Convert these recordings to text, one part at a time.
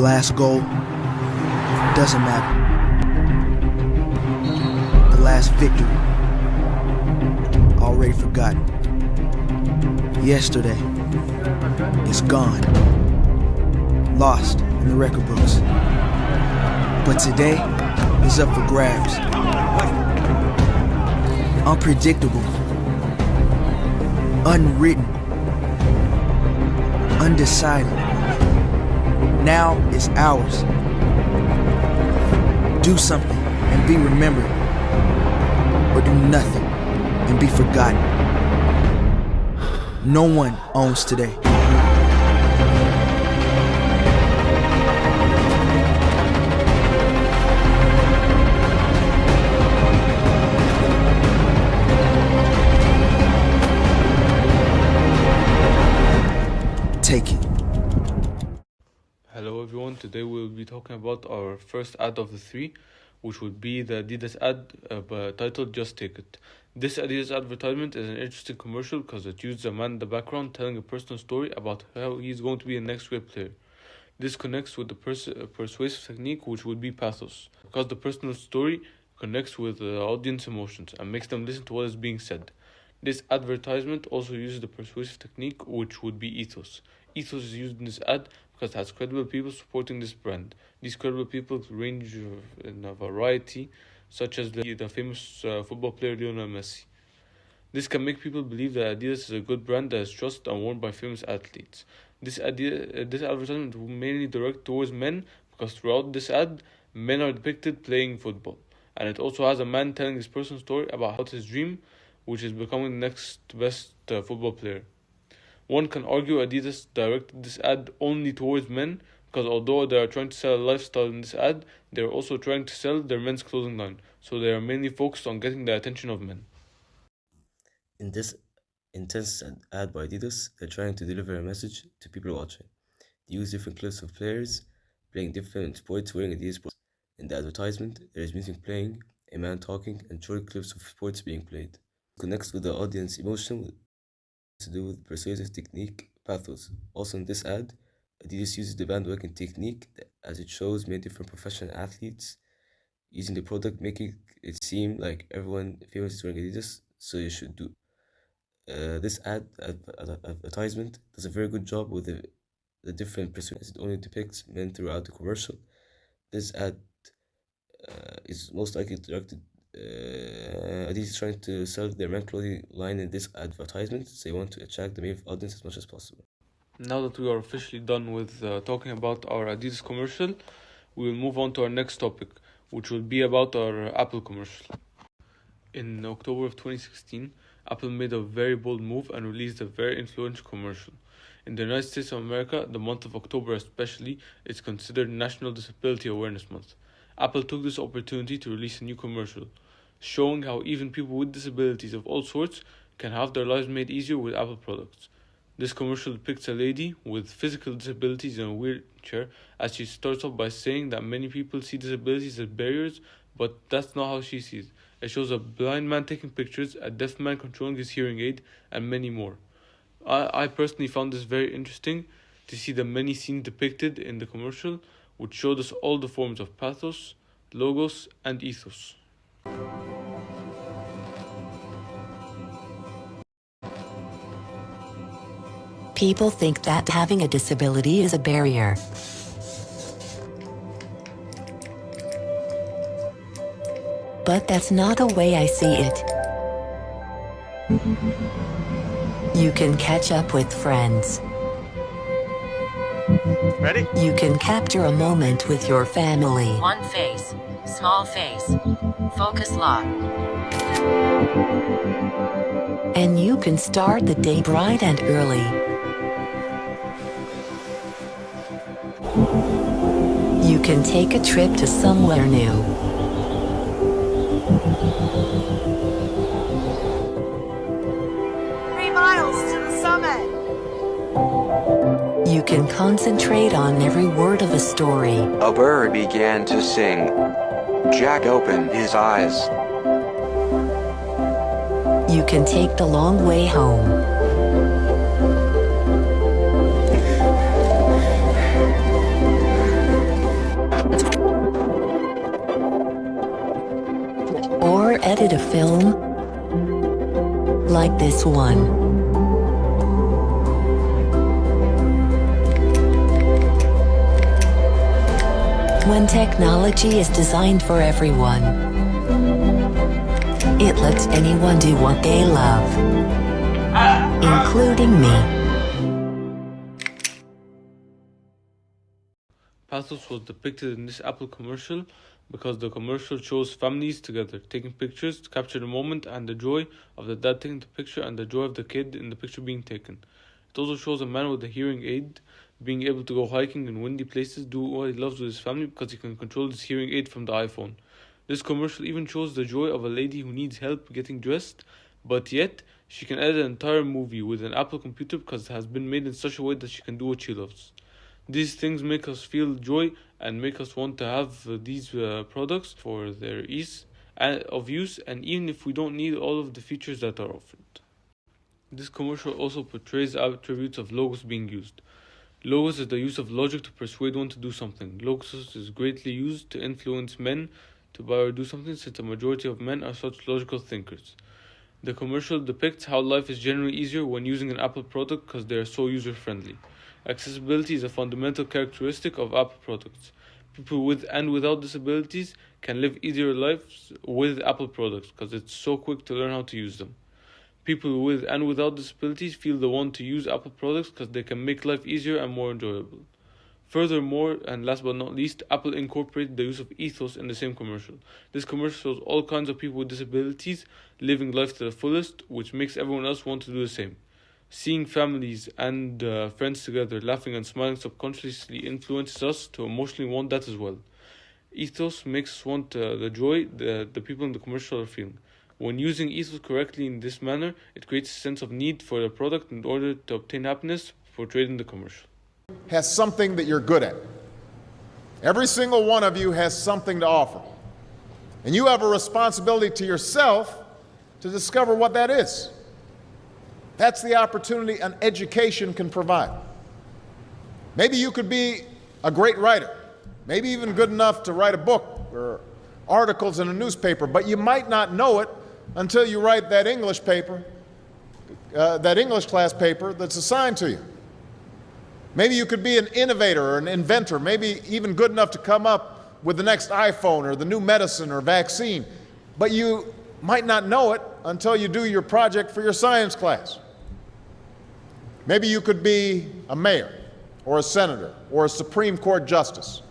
last goal doesn't matter. The last victory, already forgotten. Yesterday is gone, lost in the record books. But today is up for grabs. Unpredictable, unwritten, undecided. Now is ours. Do something and be remembered, or do nothing and be forgotten. No one owns today. Take it. Hello everyone, today we'll be talking about our first ad of the three, which would be the Adidas ad titled Just Take It. This Adidas advertisement is an interesting commercial because it uses a man in the background telling a personal story about how he's going to be the next great player. This connects with the persuasive technique, which would be pathos, because the personal story connects with the audience emotions and makes them listen to what is being said. This advertisement also uses the persuasive technique, which would be ethos. Ethos is used in this ad because it has credible people supporting this brand. These credible people range in a variety, such as the famous football player Lionel Messi. This can make people believe that Adidas is a good brand that is trusted and worn by famous athletes. This advertisement will mainly direct towards men because throughout this ad, men are depicted playing football. And it also has a man telling his personal story about his dream, which is becoming the next best football player. One can argue Adidas directed this ad only towards men because although they are trying to sell a lifestyle in this ad, they are also trying to sell their men's clothing line. So they are mainly focused on getting the attention of men. In this intense ad by Adidas, they're trying to deliver a message to people watching. They use different clips of players playing different sports wearing Adidas sports. In the advertisement, there is music playing, a man talking, and short clips of sports being played. It connects with the audience emotion to do with persuasive technique, pathos. Also in this ad, Adidas uses the bandwagon technique as it shows many different professional athletes using the product, making it seem like everyone famous is wearing Adidas, so you should do. This advertisement does a very good job with the different personas. It only depicts men throughout the commercial. This ad is most likely directed. Adidas is trying to sell their men clothing line in this advertisement, so they want to attract the main audience as much as possible. Now that we are officially done with talking about our Adidas commercial, we will move on to our next topic, which will be about our Apple commercial. In October of 2016, Apple made a very bold move and released a very influential commercial. In the United States of America, the month of October especially is considered National Disability Awareness Month. Apple took this opportunity to release a new commercial, showing how even people with disabilities of all sorts can have their lives made easier with Apple products. This commercial depicts a lady with physical disabilities in a wheelchair as she starts off by saying that many people see disabilities as barriers, but that's not how she sees it. It shows a blind man taking pictures, a deaf man controlling his hearing aid, and many more. I personally found this very interesting to see the many scenes depicted in the commercial, which showed us all the forms of pathos, logos, and ethos. People think that having a disability is a barrier. But that's not the way I see it. You can catch up with friends. Ready? You can capture a moment with your family. One face, small face, focus lock. And you can start the day bright and early. You can take a trip to somewhere new. 3 miles to the summit. You can concentrate on every word of a story. A bird began to sing. Jack opened his eyes. You can take the long way home. created a film like this one. When technology is designed for everyone, it lets anyone do what they love, including me. Pathos was depicted in this Apple commercial because the commercial shows families together, taking pictures to capture the moment and the joy of the dad taking the picture and the joy of the kid in the picture being taken. It also shows a man with a hearing aid being able to go hiking in windy places, do what he loves with his family because he can control his hearing aid from the iPhone. This commercial even shows the joy of a lady who needs help getting dressed, but yet she can edit an entire movie with an Apple computer because it has been made in such a way that she can do what she loves. These things make us feel joy and make us want to have these products for their ease of use, and even if we don't need all of the features that are offered. This commercial also portrays attributes of logos being used. Logos is the use of logic to persuade one to do something. Logos is greatly used to influence men to buy or do something, since a majority of men are such logical thinkers. The commercial depicts how life is generally easier when using an Apple product because they are so user-friendly. Accessibility is a fundamental characteristic of Apple products. People with and without disabilities can live easier lives with Apple products because it's so quick to learn how to use them. People with and without disabilities feel the want to use Apple products because they can make life easier and more enjoyable. Furthermore, and last but not least, Apple incorporated the use of ethos in the same commercial. This commercial shows all kinds of people with disabilities living life to the fullest, which makes everyone else want to do the same. Seeing families and friends together laughing and smiling subconsciously influences us to emotionally want that as well. Ethos makes us want the joy the people in the commercial are feeling. When using ethos correctly in this manner, it creates a sense of need for the product in order to obtain happiness portrayed in the commercial. Has something that you're good at. Every single one of you has something to offer. And you have a responsibility to yourself to discover what that is. That's the opportunity an education can provide. Maybe you could be a great writer, maybe even good enough to write a book or articles in a newspaper, but you might not know it until you write that English paper, that English class paper that's assigned to you. Maybe you could be an innovator or an inventor, maybe even good enough to come up with the next iPhone or the new medicine or vaccine, but you might not know it until you do your project for your science class. Maybe you could be a mayor or a senator or a Supreme Court justice,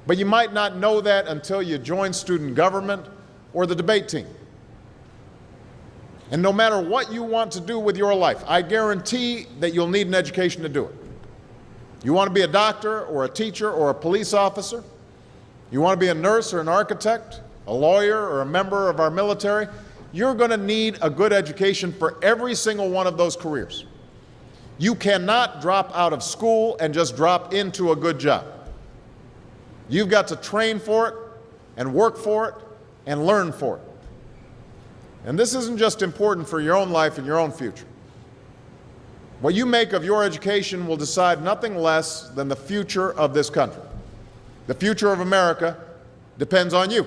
but you might not know that until you join student government or the debate team. And no matter what you want to do with your life, I guarantee that you'll need an education to do it. You want to be a doctor or a teacher or a police officer? You want to be a nurse or an architect, a lawyer or a member of our military? You're going to need a good education for every single one of those careers. You cannot drop out of school and just drop into a good job. You've got to train for it and work for it and learn for it. And this isn't just important for your own life and your own future. What you make of your education will decide nothing less than the future of this country. The future of America depends on you.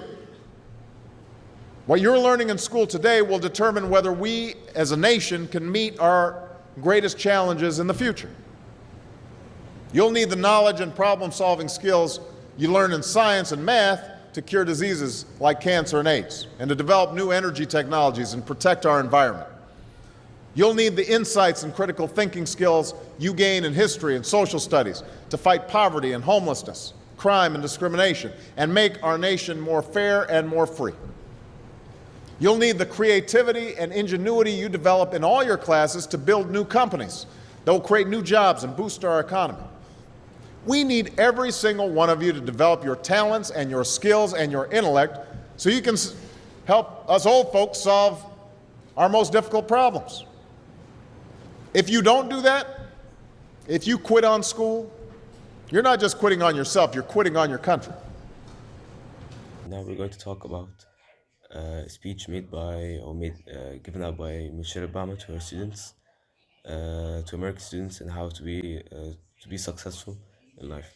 What you're learning in school today will determine whether we as a nation can meet our greatest challenges in the future. You'll need the knowledge and problem-solving skills you learn in science and math to cure diseases like cancer and AIDS, and to develop new energy technologies and protect our environment. You'll need the insights and critical thinking skills you gain in history and social studies to fight poverty and homelessness, crime and discrimination, and make our nation more fair and more free. You'll need the creativity and ingenuity you develop in all your classes to build new companies that will create new jobs and boost our economy. We need every single one of you to develop your talents and your skills and your intellect so you can help us old folks solve our most difficult problems. If you don't do that, if you quit on school, you're not just quitting on yourself, you're quitting on your country. Now we're going to talk about a speech given out by Michelle Obama to her students, to American students, and how to be successful in life.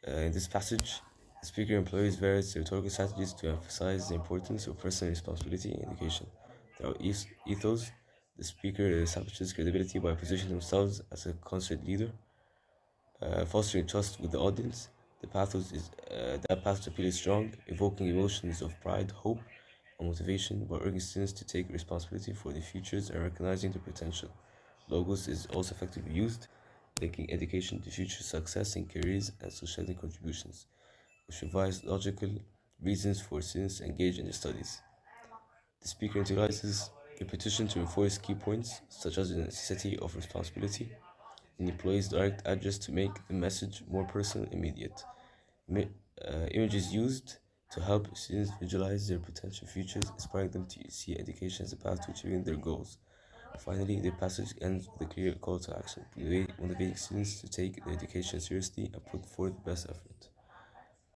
In this passage, The speaker employs various rhetorical strategies to emphasize the importance of personal responsibility in education. Throughout ethos, the speaker establishes credibility by positioning themselves as a conscious leader, fostering trust with the audience. That pathos appeal is strong, evoking emotions of pride, hope, and motivation by urging students to take responsibility for their futures and recognizing their potential. Logos is also effectively used, linking education to future success in careers and societal contributions, which provides logical reasons for students to engage in their studies. The speaker utilizes repetition to reinforce key points, such as the necessity of responsibility, and employs direct address to make the message more personal and immediate. Images used to help students visualize their potential futures, inspiring them to see education as a path to achieving their goals. Finally, the passage ends with a clear call to action, motivating students to take their education seriously and put forth best effort.